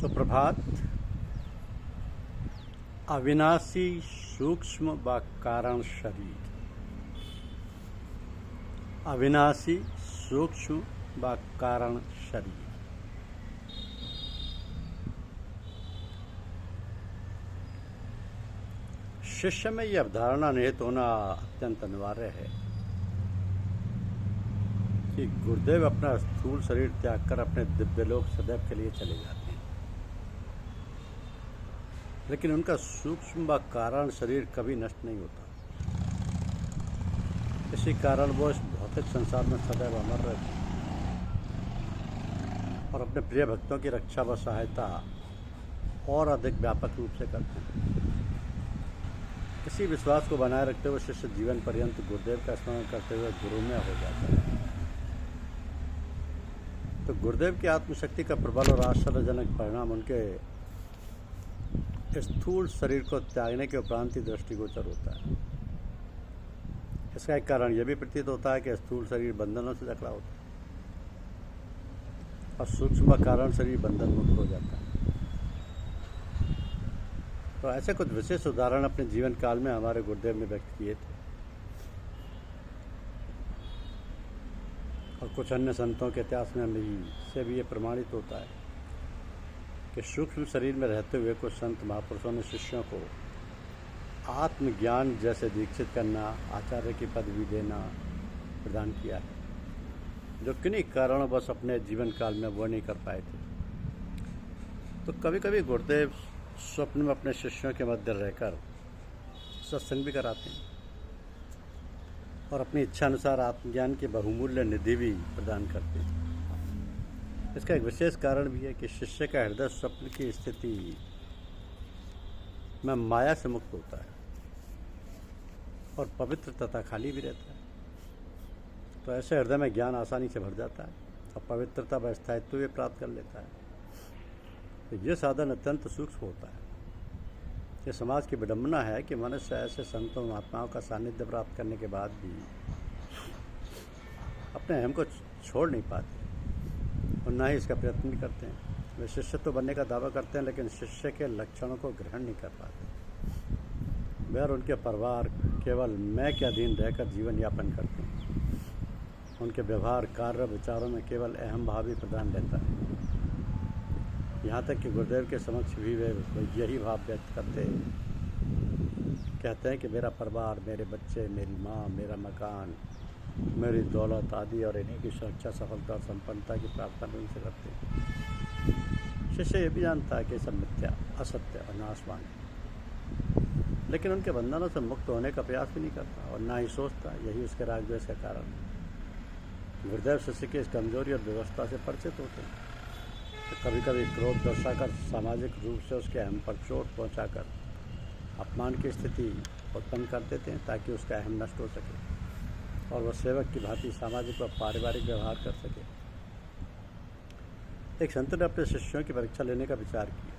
सुप्रभात। अविनाशी सूक्ष्म व कारण शरीर। अविनाशी सूक्ष्म व कारण शरीर। शिष्य में यह अवधारणा निहित होना अत्यंत अनिवार्य है कि गुरुदेव अपना स्थूल शरीर त्याग कर अपने दिव्यलोक सदैव के लिए चले जाते हैं, लेकिन उनका सूक्ष्म व कारण शरीर कभी नष्ट नहीं होता। इसी कारण वो इस भौतिक संसार में सदैव अमर रहते हैं और अपने प्रिय भक्तों की रक्षा व सहायता और अधिक व्यापक रूप से करते हैं। इसी विश्वास को बनाए रखते हुए शिष्य जीवन पर्यंत गुरुदेव का स्मरण करते हुए गुरु में हो जाता है। तो गुरुदेव की आत्मशक्ति का प्रबल और आश्चर्यजनक परिणाम उनके स्थूल शरीर को त्यागने के उपरांत ही दृष्टिगोचर होता है। इसका एक कारण यह भी प्रतीत होता है कि स्थूल शरीर बंधनों से जकड़ा होता है और सूक्ष्म कारण शरीर बंधन मुक्त हो जाता है। तो ऐसे कुछ विशेष उदाहरण अपने जीवन काल में हमारे गुरुदेव ने व्यक्त किए थे और कुछ अन्य संतों के इतिहास में से भी ये प्रमाणित होता है कि सूक्ष्म शरीर में रहते हुए कुछ संत महापुरुषों ने शिष्यों को आत्मज्ञान जैसे दीक्षित करना, आचार्य की पदवी देना प्रदान किया है, जो किन्हीं कारणवश अपने जीवन काल में वो नहीं कर पाए थे। तो कभी कभी गुरुदेव स्वप्न में अपने शिष्यों के मध्य रहकर सत्संग भी कराते हैं और अपनी इच्छा अनुसार आत्मज्ञान की बहुमूल्य निधि भी प्रदान करते हैं। इसका एक विशेष कारण भी है कि शिष्य का हृदय स्वप्न की स्थिति में माया से मुक्त होता है और पवित्र तथा खाली भी रहता है। तो ऐसे हृदय में ज्ञान आसानी से भर जाता है और पवित्रता व स्थायित्व भी प्राप्त कर लेता है। तो ये साधन अत्यंत सूक्ष्म होता है। ये समाज की विडंबना है कि मनुष्य ऐसे संतों महात्माओं का सानिध्य प्राप्त करने के बाद भी अपने अहम को छोड़ नहीं पाते और ना ही इसका प्रयत्न भी करते हैं। वे शिष्यत्व बनने का दावा करते हैं, लेकिन शिष्य के लक्षणों को ग्रहण नहीं कर पाते। वे और उनके परिवार केवल मैं के अधीन रहकर जीवन यापन करते हैं। उनके व्यवहार, कार्य, विचारों में केवल अहम भाव ही प्रधान रहता है। यहाँ तक कि गुरुदेव के समक्ष भी वे यही भाव व्यक्त करते कहते हैं कि मेरा परिवार, मेरे बच्चे, मेरी माँ, मेरा मकान, मेरी दौलत आदि और इन्हीं की सुरक्षा, सफलता और संपन्नता की प्रार्थना उनसे करते हैं। शिष्य ये भी जानता है कि सब मिथ्या, असत्य और नाशवान है, लेकिन उनके बंधनों से मुक्त होने का प्रयास भी नहीं करता और ना ही सोचता। यही उसके राग द्वेष का कारण है। गुरुदेव शिष्य की इस कमजोरी और व्यवस्था से परिचित होते हैं। तो कभी कभी क्रोध दर्शाकर सामाजिक रूप से उसके अहम पर चोट पहुंचाकर अपमान की स्थिति उत्पन्न कर देते हैं, ताकि उसका अहम नष्ट हो सके और वह सेवक की भांति सामाजिक व पारिवारिक व्यवहार कर सके। एक संत ने अपने शिष्यों की परीक्षा लेने का विचार किया।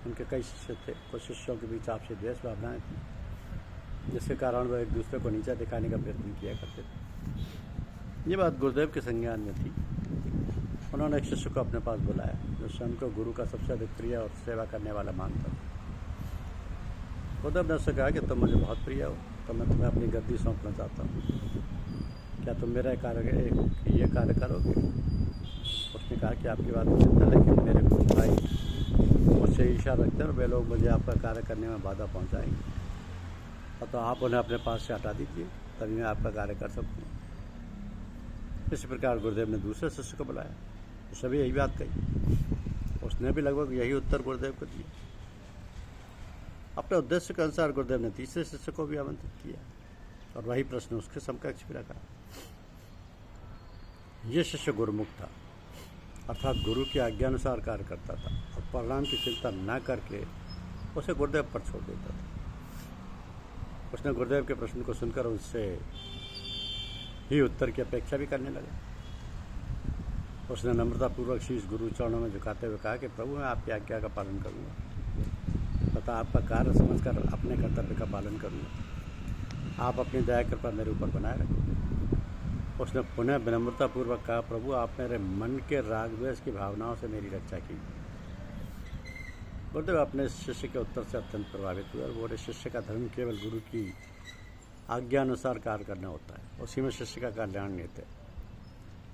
उनके कई शिष्य थे। कुछ शिष्यों के बीच आपसी द्वेष भावनाएं थी, जिसके कारण वह एक दूसरे को नीचा दिखाने का प्रयत्न किया करते थे। ये बात गुरुदेव के संज्ञान में थी। उन्होंने एक शिष्य को अपने पास बुलाया, जो स्वयं को गुरु का सबसे अधिक प्रिय और सेवा करने वाला मानता था। गुरुदेव ने उससे कहा कि तुम मुझे बहुत प्रिय हो, तो मैं तुम्हें अपनी गद्दी सौंपना चाहता हूँ। क्या तुम मेरा ये कार्य करोगे? उसने कहा कि आपकी बात उचित है, लेकिन मेरे कुछ भाई मुझसे ईर्ष्या रखते हैं और वे लोग मुझे आपका कार्य करने में बाधा पहुँचाएंगे, और तो आप उन्हें अपने पास से हटा दीजिए, तभी मैं आपका कार्य कर सकूँ। इसी प्रकार गुरुदेव ने दूसरे शिष्य को बुलाया, उसने भी यही बात कही। उसने भी लगभग यही उत्तर गुरुदेव को दिया। अपने उद्देश्य के अनुसार गुरुदेव ने तीसरे शिष्य को भी आमंत्रित किया और वही प्रश्न उसके समकक्ष भी रखा। ये शिष्य गुरुमुख था, अर्थात गुरु की आज्ञानुसार कार्य करता था और परिणाम की चिंता न करके उसे गुरुदेव पर छोड़ देता था। उसने गुरुदेव के प्रश्न को सुनकर उससे ही उत्तर की अपेक्षा भी करने लगा। उसने नम्रतापूर्वक शीश गुरु चरणों में झुकाते हुए कहा कि प्रभु, मैं आपकी आज्ञा का पालन करूँगा तथा आपका कार्य समझकर अपने कर्तव्य का पालन करूँगा। आप अपनी दया कृपा मेरे ऊपर बनाए रखें। उसने पुनः विनम्रतापूर्वक कहा, प्रभु, आप मेरे मन के राग द्वेष की भावनाओं से मेरी रक्षा कीजिए। गुरुदेव अपने शिष्य के उत्तर से अत्यंत प्रभावित हुए और बोले, शिष्य का धर्म केवल गुरु की आज्ञा अनुसार कार्य करना होता है, उसी में शिष्य का कल्याण निहित है,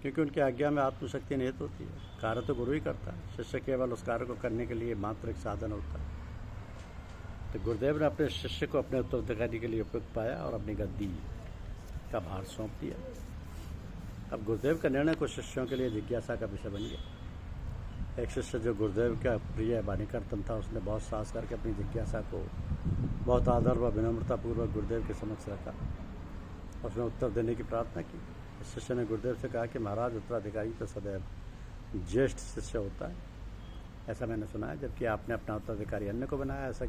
क्योंकि उनकी आज्ञा में आत्मशक्ति निहित होती है। कार्य तो गुरु ही करता है, शिष्य केवल उस कार्य को करने के लिए मात्र एक साधन होता है। तो गुरुदेव ने अपने शिष्य को अपने उत्तराधिकारी के लिए उपयुक्त पाया और अपनी गद्दी का भार सौंप दिया। अब गुरुदेव का निर्णय कुछ शिष्यों के लिए जिज्ञासा का विषय बन गया। एक शिष्य जो गुरुदेव का प्रिय वाणिकर्तन था, उसने बहुत साहस करके अपनी जिज्ञासा को बहुत आदर व विनम्रतापूर्वक गुरुदेव के समक्ष रखा। उसने उत्तर देने की प्रार्थना की। इस शिष्य ने गुरुदेव से कहा कि महाराज, उत्तराधिकारी तो सदैव ज्येष्ठ शिष्य होता है, ऐसा मैंने सुना है, जबकि आपने अपना उत्तराधिकारी अन्य को बनाया, ऐसा